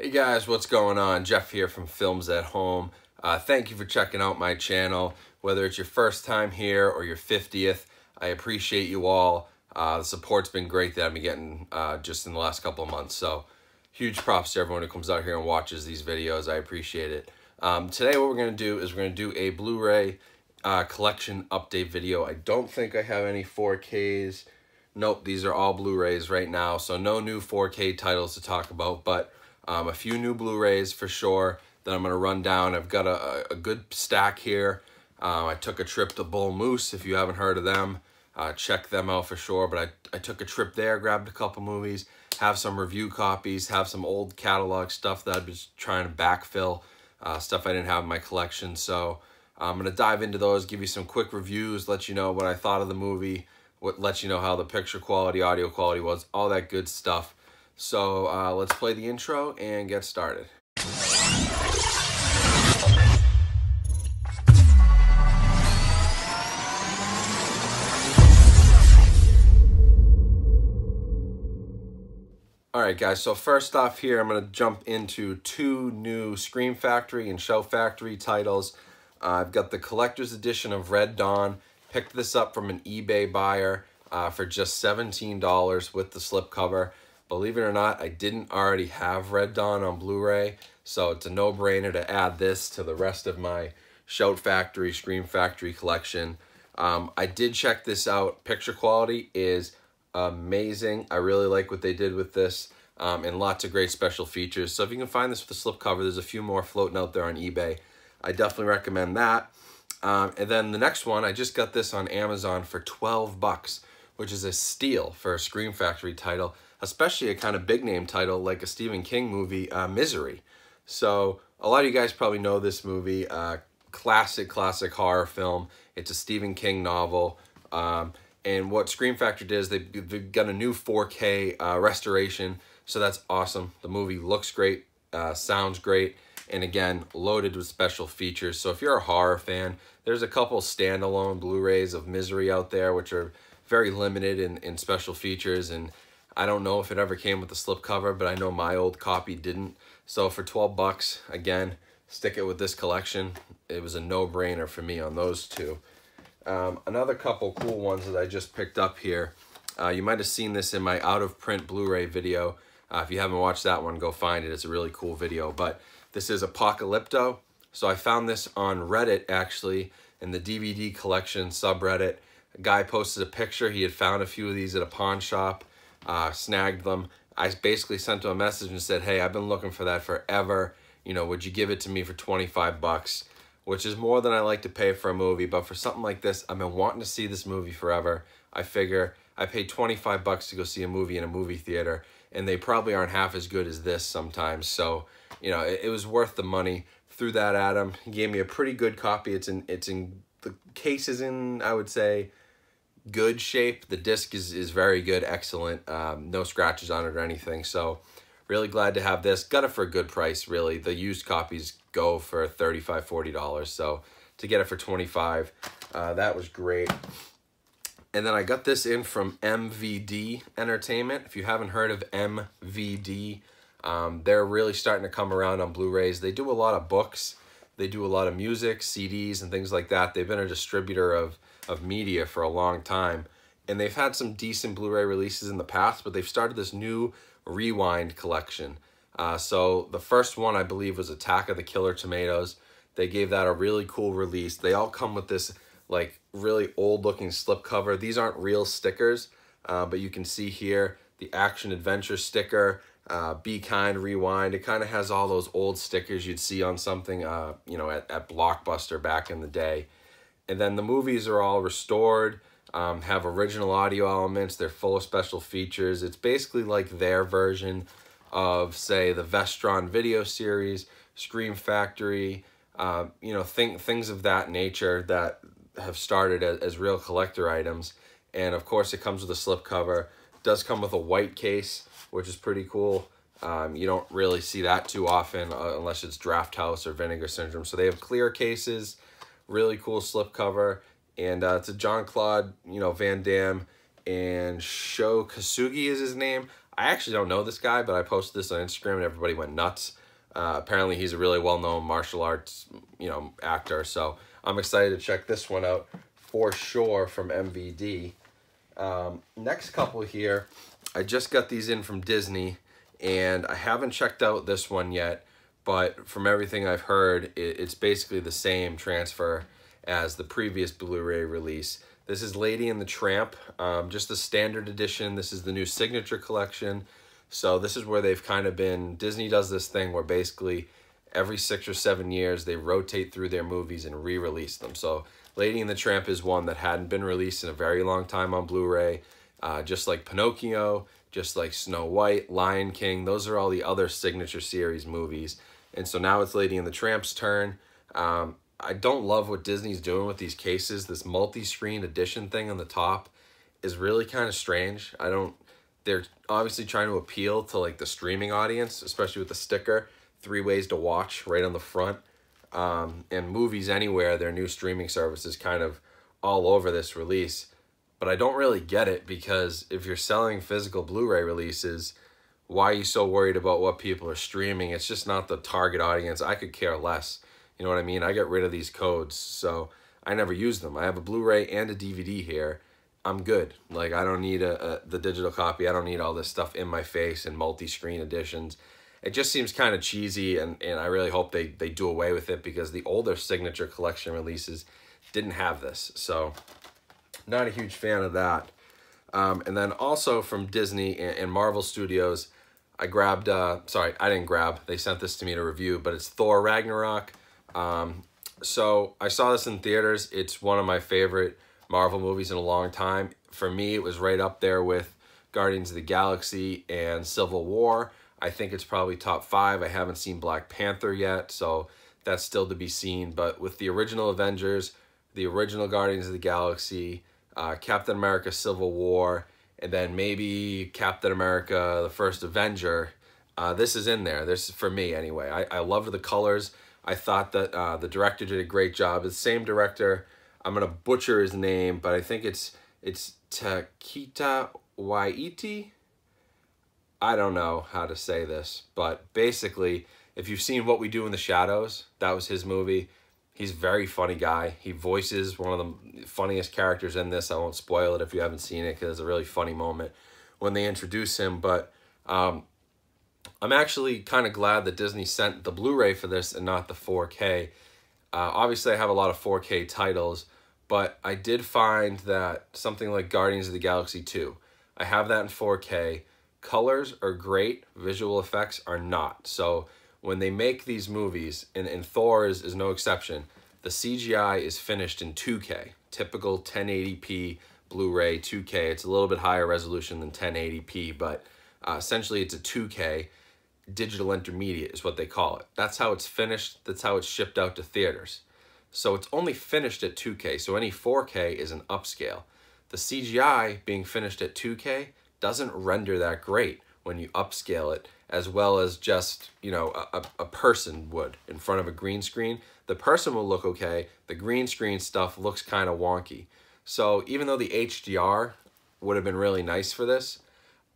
Hey guys, what's going on? Jeff here from Films at Home. Thank you for checking out my channel. Whether it's your first time here or your 50th, I appreciate you all. The support's been great that I've been getting just in the last couple of months. So huge props to everyone who comes out here and watches these videos. I appreciate it. Today what we're going to do is we're going to do a Blu-ray collection update video. I don't think I have any 4Ks. Nope, these are all Blu-rays right now. So no new 4K titles to talk about, but a few new Blu-rays for sure that I'm going to run down. I've got a good stack here. I took a trip to Bull Moose. If you haven't heard of them, check them out for sure. But I took a trip there, grabbed a couple movies, have some review copies, have some old catalog stuff that I've been trying to backfill, stuff I didn't have in my collection. So I'm going to dive into those, give you some quick reviews, let you know what I thought of the movie, let you know how the picture quality, audio quality was, all that good stuff. So let's play the intro and get started. Alright guys, so first off here, I'm going to jump into two new Scream Factory and Shout Factory titles. I've got the collector's edition of Red Dawn. Picked this up from an eBay buyer for just $17 with the slipcover. Believe it or not, I didn't already have Red Dawn on Blu-ray, so it's a no-brainer to add this to the rest of my Shout Factory, Scream Factory collection. I did check this out. Picture quality is amazing. I really like what they did with this, and lots of great special features. So if you can find this with the slipcover, there's a few more floating out there on eBay. I definitely recommend that. And then the next one, I just got this on Amazon for 12 bucks, which is a steal for a Scream Factory title, especially a kind of big name title like a Stephen King movie, Misery. So a lot of you guys probably know this movie, classic horror film. It's a Stephen King novel. And what Scream Factory did is they've got a new 4K restoration, so that's awesome. The movie looks great, sounds great, and again, loaded with special features. So if you're a horror fan, there's a couple standalone Blu-rays of Misery out there, which are very limited in special features, and I don't know if it ever came with the slipcover, but I know my old copy didn't. So for 12 bucks, again, stick it with this collection. It was a no-brainer for me on those two. Another couple cool ones that I just picked up here. You might have seen this in my out-of-print Blu-ray video. If you haven't watched that one, go find it. It's a really cool video. But this is Apocalypto. So I found this on Reddit, actually, in the DVD collection subreddit. A guy posted a picture. He had found a few of these at a pawn shop, snagged them. I basically sent him a message and said, hey, I've been looking for that forever. You know, would you give it to me for 25 bucks? Which is more than I like to pay for a movie, but for something like this, I've been wanting to see this movie forever. I figure I paid 25 bucks to go see a movie in a movie theater, and they probably aren't half as good as this sometimes. So, you know, it was worth the money. Threw that at him. He gave me a pretty good copy. It's in the case is in, I would say, good shape. The disc is very good, excellent. No scratches on it or anything. So really glad to have this. Got it for a good price, really. The used copies go for $35, $40. So to get it for 25, that was great. And then I got this in from MVD Entertainment. If you haven't heard of MVD, they're really starting to come around on Blu-rays. They do a lot of books. They do a lot of music, CDs, and things like that. They've been a distributor of media for a long time. And they've had some decent Blu-ray releases in the past, but they've started this new Rewind collection. So the first one, I believe, was Attack of the Killer Tomatoes. They gave that a really cool release. They all come with this like really old looking slipcover. These aren't real stickers, but you can see here the action adventure sticker, Be Kind Rewind. It kind of has all those old stickers you'd see on something, you know, at Blockbuster back in the day. And then the movies are all restored, have original audio elements. They're full of special features. It's basically like their version of, say, the Vestron video series, Scream Factory, you know, things of that nature that have started as real collector items. And of course, it comes with a slipcover. It does come with a white case, which is pretty cool. You don't really see that too often unless it's Draft House or Vinegar Syndrome. So they have clear cases, really cool slipcover, and it's a Jean-Claude, you know, Van Damme and Sho Kosugi is his name. I actually don't know this guy, but I posted this on Instagram and everybody went nuts. Apparently he's a really well-known martial arts, actor. So I'm excited to check this one out for sure from MVD. Next couple here, I just got these in from Disney, and I haven't checked out this one yet, but from everything I've heard, it's basically the same transfer as the previous Blu-ray release. This is Lady and the Tramp, just the standard edition. This is the new signature collection. So this is where they've kind of been, Disney does this thing where basically every 6 or 7 years they rotate through their movies and re-release them. So Lady and the Tramp is one that hadn't been released in a very long time on Blu-ray, just like Pinocchio, just like Snow White, Lion King. Those are all the other signature series movies. And so now it's Lady and the Tramp's turn. I don't love what Disney's doing with these cases. This multi-screen edition thing on the top is really kind of strange. They're obviously trying to appeal to like the streaming audience, especially with the sticker, 3 ways to watch right on the front. And Movies Anywhere, their new streaming service, is kind of all over this release. But I don't really get it, because if you're selling physical Blu-ray releases, why are you so worried about what people are streaming? It's just not the target audience. I could care less. You know what I mean? I get rid of these codes, so I never use them. I have a Blu-ray and a DVD here. I'm good. Like, I don't need the digital copy. I don't need all this stuff in my face and multi-screen editions. It just seems kind of cheesy, and I really hope they do away with it, because the older signature collection releases didn't have this. So not a huge fan of that. And then also from Disney and Marvel Studios, I grabbed, sorry, I didn't grab. They sent this to me to review, but it's Thor Ragnarok. So I saw this in theaters. It's one of my favorite Marvel movies in a long time. For me, it was right up there with Guardians of the Galaxy and Civil War. I think it's probably top 5. I haven't seen Black Panther yet, so that's still to be seen. But with the original Avengers, the original Guardians of the Galaxy, Captain America Civil War, and then maybe Captain America the First Avenger, this is in there. This is for me anyway. I loved the colors. I thought that the director did a great job. It's the same director. I'm going to butcher his name, but I think it's Taika Waititi. I don't know how to say this, but basically, if you've seen What We Do in the Shadows, that was his movie. He's a very funny guy. He voices one of the funniest characters in this. I won't spoil it if you haven't seen it, because it's a really funny moment when they introduce him. But I'm actually kind of glad that Disney sent the Blu-ray for this and not the 4K. Obviously, I have a lot of 4K titles, but I did find that something like Guardians of the Galaxy 2, I have that in 4K. Colors are great. Visual effects are not. So when they make these movies, and Thor is no exception, the CGI is finished in 2K. Typical 1080p Blu-ray 2K. It's a little bit higher resolution than 1080p, but essentially it's a 2K. Digital intermediate is what they call it. That's how it's finished. That's how it's shipped out to theaters. So it's only finished at 2K, so any 4K is an upscale. The CGI being finished at 2K doesn't render that great when you upscale it, as well as just, a person would in front of a green screen. The person will look okay. The green screen stuff looks kind of wonky. So even though the HDR would have been really nice for this,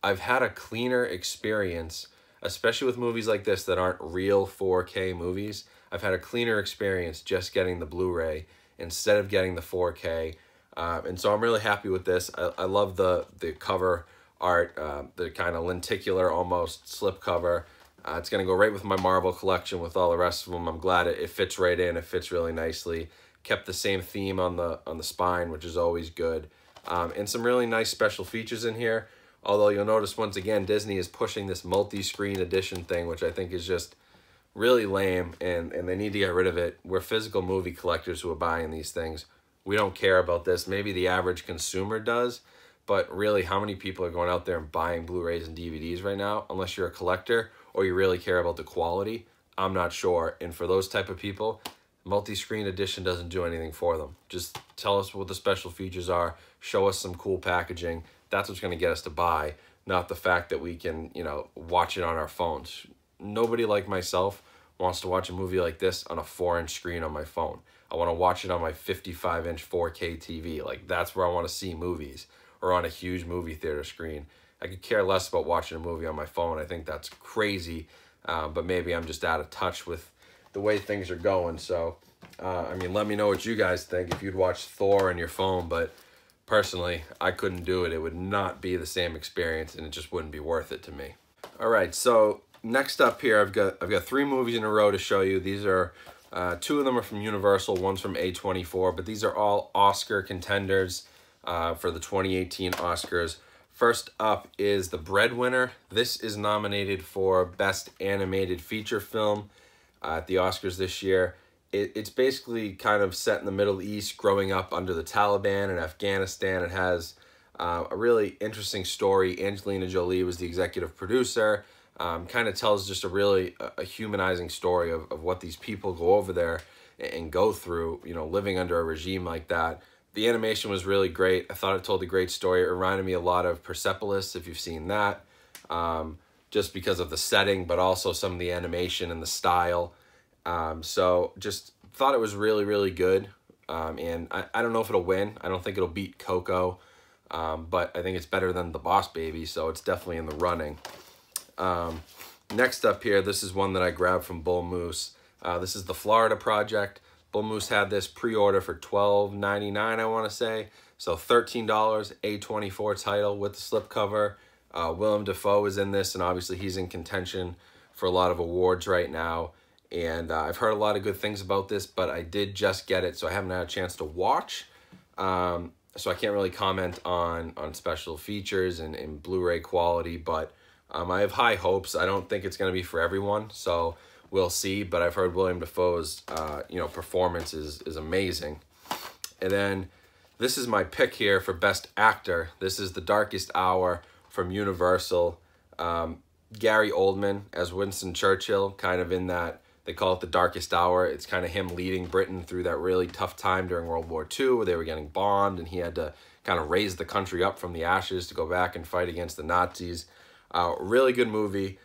I've had a cleaner experience, especially with movies like this that aren't real 4K movies. I've had a cleaner experience just getting the Blu-ray instead of getting the 4K. And so I'm really happy with this. I love the cover art, the kind of lenticular almost slip cover. It's going to go right with my Marvel collection with all the rest of them. I'm glad it fits right in. It fits really nicely. Kept the same theme on the spine, which is always good. And some really nice special features in here. Although you'll notice once again, Disney is pushing this multi-screen edition thing, which I think is just really lame, and they need to get rid of it. We're physical movie collectors who are buying these things. We don't care about this. Maybe the average consumer does, but really, how many people are going out there and buying Blu-rays and DVDs right now? Unless you're a collector or you really care about the quality, I'm not sure. And for those type of people, multi-screen edition doesn't do anything for them. Just tell us what the special features are. Show us some cool packaging. That's what's going to get us to buy, not the fact that we can, watch it on our phones. Nobody like myself wants to watch a movie like this on a 4-inch screen on my phone. I want to watch it on my 55-inch 4K TV. Like, that's where I want to see movies, or on a huge movie theater screen. I could care less about watching a movie on my phone. I think that's crazy, but maybe I'm just out of touch with the way things are going. So, I mean, let me know what you guys think if you'd watch Thor on your phone, but personally, I couldn't do it. It would not be the same experience, and it just wouldn't be worth it to me. All right, so next up here, I've got 3 movies in a row to show you. These are 2 of them are from Universal, one's from A24, but these are all Oscar contenders for the 2018 Oscars. First up is The Breadwinner. This is nominated for Best Animated Feature Film at the Oscars this year. It's basically kind of set in the Middle East, growing up under the Taliban in Afghanistan. It has a really interesting story. Angelina Jolie was the executive producer. Kind of tells just a humanizing story of what these people go over there and go through, you know, living under a regime like that. The animation was really great. I thought it told a great story. It reminded me a lot of Persepolis, if you've seen that, just because of the setting, but also some of the animation and the style. So just thought it was really, really good. And I don't know if it'll win. I don't think it'll beat Coco, but I think it's better than The Boss Baby, so it's definitely in the running. Next up here, this is one that I grabbed from Bull Moose. This is The Florida Project. Bull Moose had this pre-order for $12.99, I want to say. So $13, A24 title with the slipcover. Willem Dafoe is in this, and obviously he's in contention for a lot of awards right now. And I've heard a lot of good things about this, but I did just get it, so I haven't had a chance to watch. So I can't really comment on special features and Blu-ray quality, but I have high hopes. I don't think it's going to be for everyone, so we'll see. But I've heard Willem Dafoe's performance is amazing. And then this is my pick here for Best Actor. This is The Darkest Hour from Universal. Gary Oldman as Winston Churchill, kind of in that, they call it The Darkest Hour. It's kind of him leading Britain through that really tough time during World War II where they were getting bombed, and he had to kind of raise the country up from the ashes to go back and fight against the Nazis. Really good movie.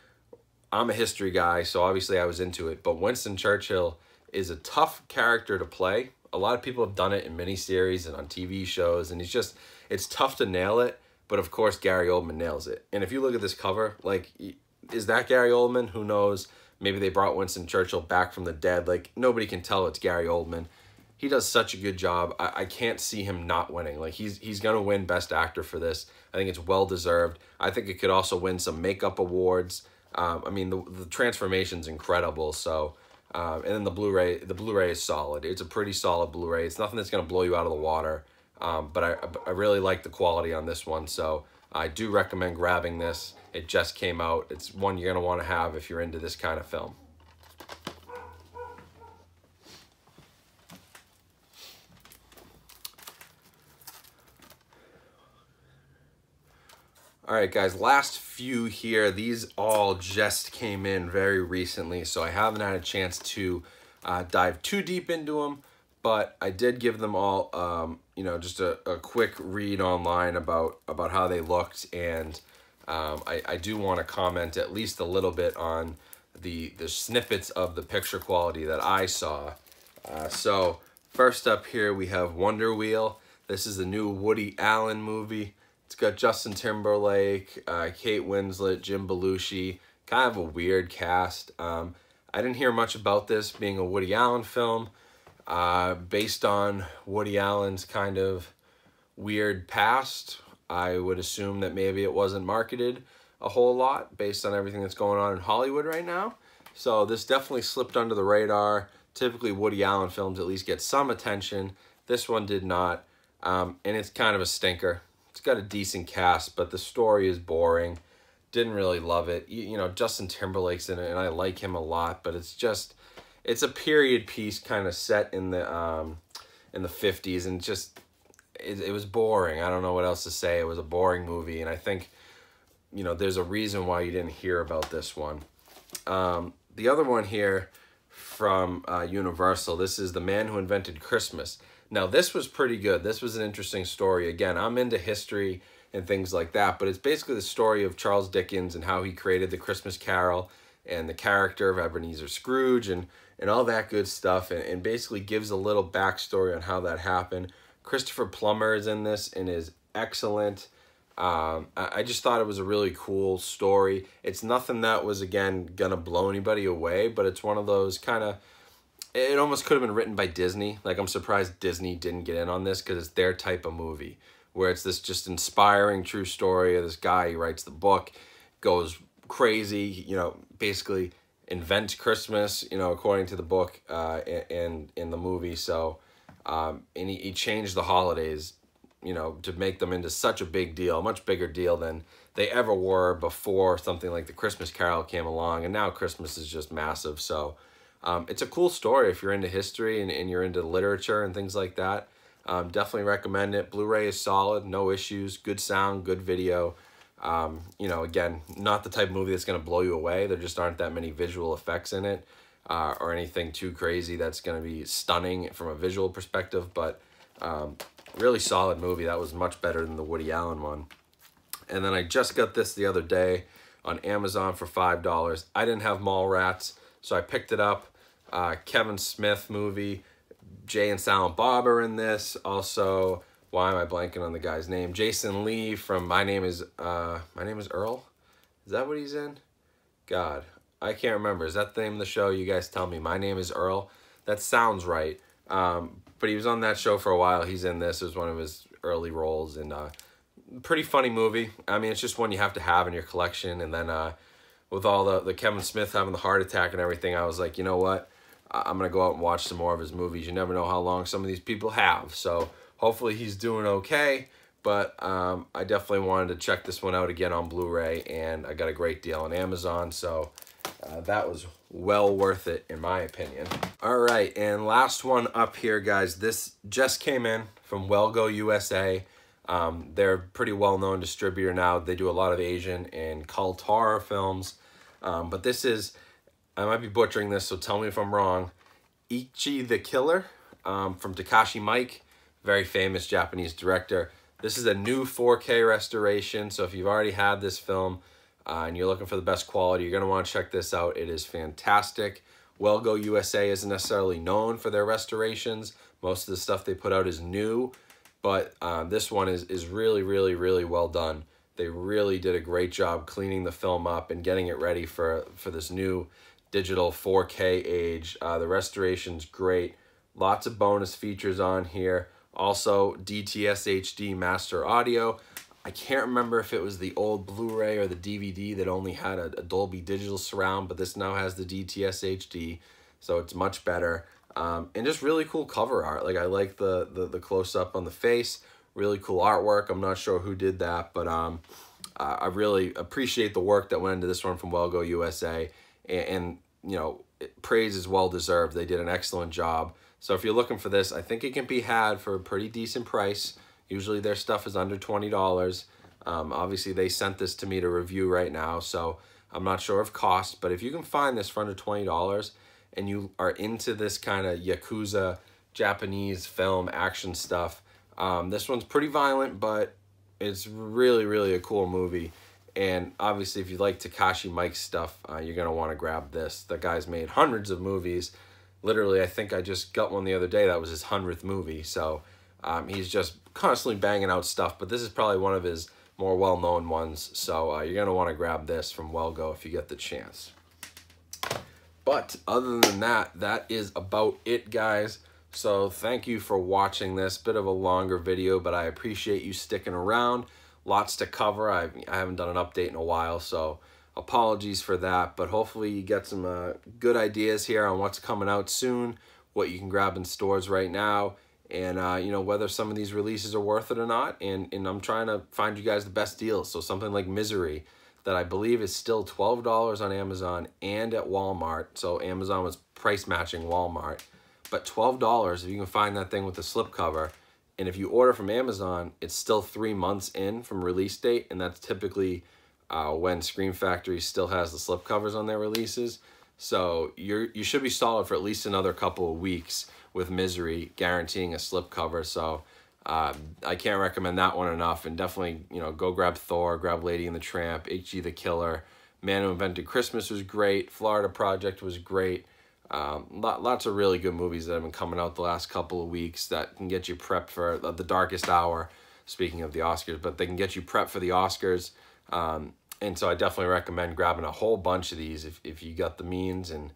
I'm a history guy, so obviously I was into it, but Winston Churchill is a tough character to play. A lot of people have done it in miniseries and on TV shows, and it's tough to nail it, but of course Gary Oldman nails it. And if you look at this cover, like, is that Gary Oldman? Who knows? Maybe they brought Winston Churchill back from the dead. Like, nobody can tell it's Gary Oldman. He does such a good job. I can't see him not winning. Like, he's going to win Best Actor for this. I think it's well-deserved. I think it could also win some makeup awards. I mean, the transformation's incredible. So, and then the Blu-ray is solid. It's a pretty solid Blu-ray. It's nothing that's going to blow you out of the water. But I really like the quality on this one. So I do recommend grabbing this. It just came out. It's one you're going to want to have if you're into this kind of film. All right, guys, last few here. These all just came in very recently, so I haven't had a chance to dive too deep into them, but I did give them all, just a quick read online about how they looked, and I do want to comment at least a little bit on the snippets of the picture quality that I saw. So first up here, we have Wonder Wheel. This is the new Woody Allen movie. It's got Justin Timberlake, Kate Winslet, Jim Belushi, kind of a weird cast. I didn't hear much about this being a Woody Allen film. Based on Woody Allen's kind of weird past, I would assume that maybe it wasn't marketed a whole lot based on everything that's going on in Hollywood right now. So this definitely slipped under the radar. Typically Woody Allen films at least get some attention. This one did not, and it's kind of a stinker. It's got a decent cast, but the story is boring. Didn't really love it. You know, Justin Timberlake's in it, and I like him a lot, but it's a period piece kind of set in the 50s, and it was boring. I don't know what else to say. It was a boring movie, and I think, there's a reason why you didn't hear about this one. The other one here from Universal, this is The Man Who Invented Christmas. Now, this was pretty good. This was an interesting story. Again, I'm into history and things like that, but it's basically the story of Charles Dickens and how he created the Christmas Carol and the character of Ebenezer Scrooge and all that good stuff, and basically gives a little backstory on how that happened. Christopher Plummer is in this and is excellent. I just thought it was a really cool story. It's nothing that was, again, gonna blow anybody away, but it's one of those kind of, it almost could have been written by Disney. Like, I'm surprised Disney didn't get in on this, because it's their type of movie, where it's this just inspiring true story of this guy who writes the book, goes crazy, you know, basically invents Christmas, you know, according to the book, and in the movie. So, and he changed the holidays, you know, to make them into such a big deal, a much bigger deal than they ever were before something like the Christmas Carol came along. And now Christmas is just massive. So it's a cool story if you're into history and you're into literature and things like that. Definitely recommend it. Blu-ray is solid, no issues, good sound, good video. You know, again, not the type of movie that's going to blow you away. There just aren't that many visual effects in it, or anything too crazy that's going to be stunning from a visual perspective. But really solid movie. That was much better than the Woody Allen one. And then I just got this the other day on Amazon for $5. I didn't have Mallrats, so I picked it up. Kevin Smith movie. Jay and Silent Bob are in this. Also, why am I blanking on the guy's name? Jason Lee from My Name is Earl. Is that what he's in? God, I can't remember. Is that the name of the show? You guys tell me. My Name is Earl. That sounds right. But he was on that show for a while. He's in this. It was one of his early roles, and pretty funny movie. I mean, it's just one you have to have in your collection. And then with all the Kevin Smith having the heart attack and everything, I was like, you know what? I'm going to go out and watch some more of his movies. You never know how long some of these people have. So hopefully he's doing okay. But I definitely wanted to check this one out again on Blu-ray, and I got a great deal on Amazon. So that was well worth it, in my opinion. All right, and last one up here, guys. This just came in from Wellgo USA. They're a pretty well-known distributor now. They do a lot of Asian and cult horror films. But this is, I might be butchering this, so tell me if I'm wrong, Ichi the Killer from Takashi Miike, very famous Japanese director. This is a new 4K restoration, so if you've already had this film and you're looking for the best quality, you're going to want to check this out. It is fantastic. Wellgo USA isn't necessarily known for their restorations. Most of the stuff they put out is new, but this one is really, really, really well done. They really did a great job cleaning the film up and getting it ready for this new digital 4K age. The restoration's great. Lots of bonus features on here. Also, DTS HD master audio. I can't remember if it was the old Blu-ray or the DVD that only had a Dolby Digital surround, but this now has the DTS HD, so it's much better. And just really cool cover art. Like, I like the close-up on the face. Really cool artwork. I'm not sure who did that, but I really appreciate the work that went into this one from Wellgo USA. And you know, praise is well-deserved. They did an excellent job. So if you're looking for this, I think it can be had for a pretty decent price. Usually their stuff is under $20. Obviously, they sent this to me to review right now, so I'm not sure of cost. But if you can find this for under $20 and you are into this kind of Yakuza, Japanese film action stuff, this one's pretty violent, but it's really, really a cool movie. And obviously, if you like Takashi Miike's stuff, you're going to want to grab this. The guy's made hundreds of movies. Literally, I think I just got one the other day that was his 100th movie. So he's just constantly banging out stuff. But this is probably one of his more well-known ones. So you're going to want to grab this from Wellgo if you get the chance. But other than that, that is about it, guys. So thank you for watching this. Bit of a longer video, but I appreciate you sticking around. Lots to cover. I haven't done an update in a while, so apologies for that. But hopefully you get some good ideas here on what's coming out soon, what you can grab in stores right now, and you know, whether some of these releases are worth it or not. And I'm trying to find you guys the best deals. So something like Misery, that I believe is still $12 on Amazon and at Walmart. So Amazon was price matching Walmart. But $12, if you can find that thing with the slipcover, and if you order from Amazon, it's still 3 months in from release date, and that's typically when Scream Factory still has the slipcovers on their releases. So you should be solid for at least another couple of weeks with Misery, guaranteeing a slipcover. So I can't recommend that one enough. And definitely, you know, go grab Thor, grab Lady and the Tramp, H.G. the Killer. Man Who Invented Christmas was great. Florida Project was great. Lots of really good movies that have been coming out the last couple of weeks that can get you prepped for the darkest hour. speaking of the Oscars, but they can get you prepped for the Oscars. And so I definitely recommend grabbing a whole bunch of these if you got the means, and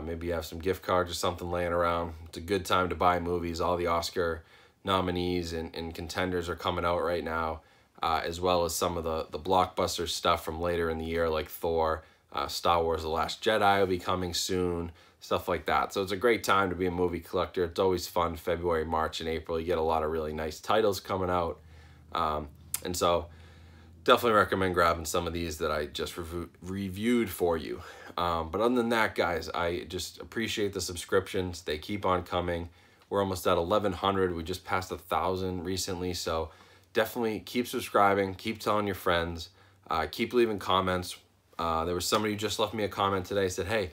maybe you have some gift cards or something laying around. It's a good time to buy movies. All the Oscar nominees and contenders are coming out right now, as well as some of the blockbuster stuff from later in the year, like Thor, Star Wars The Last Jedi will be coming soon, stuff like that. So it's a great time to be a movie collector. It's always fun. February, March, and April, you get a lot of really nice titles coming out. And so definitely recommend grabbing some of these that I just reviewed for you. But other than that, guys, I just appreciate the subscriptions. They keep on coming. We're almost at 1,100. We just passed 1,000 recently. So definitely keep subscribing. Keep telling your friends. Keep leaving comments. There was somebody who just left me a comment today, said, hey,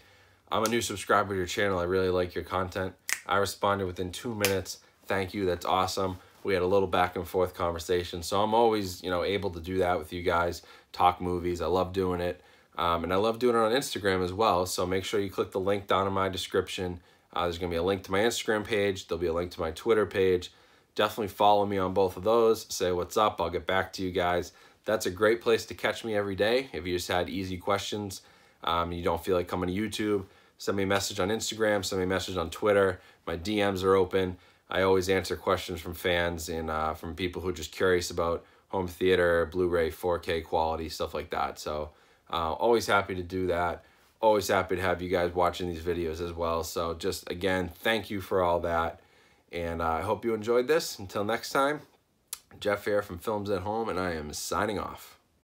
I'm a new subscriber to your channel. I really like your content. I responded within 2 minutes. Thank you. That's awesome. We had a little back and forth conversation. So I'm always, able to do that with you guys, talk movies. I love doing it. And I love doing it on Instagram as well. So make sure you click the link down in my description. There's going to be a link to my Instagram page. There'll be a link to my Twitter page. Definitely follow me on both of those. Say what's up. I'll get back to you guys. That's a great place to catch me every day. If you just had easy questions, you don't feel like coming to YouTube, send me a message on Instagram, send me a message on Twitter. My DMs are open. I always answer questions from fans and from people who are just curious about home theater, Blu-ray, 4K quality, stuff like that. So always happy to do that. Always happy to have you guys watching these videos as well. So just, again, thank you for all that. And I hope you enjoyed this. Until next time, Jeff here from Films at Home, and I am signing off.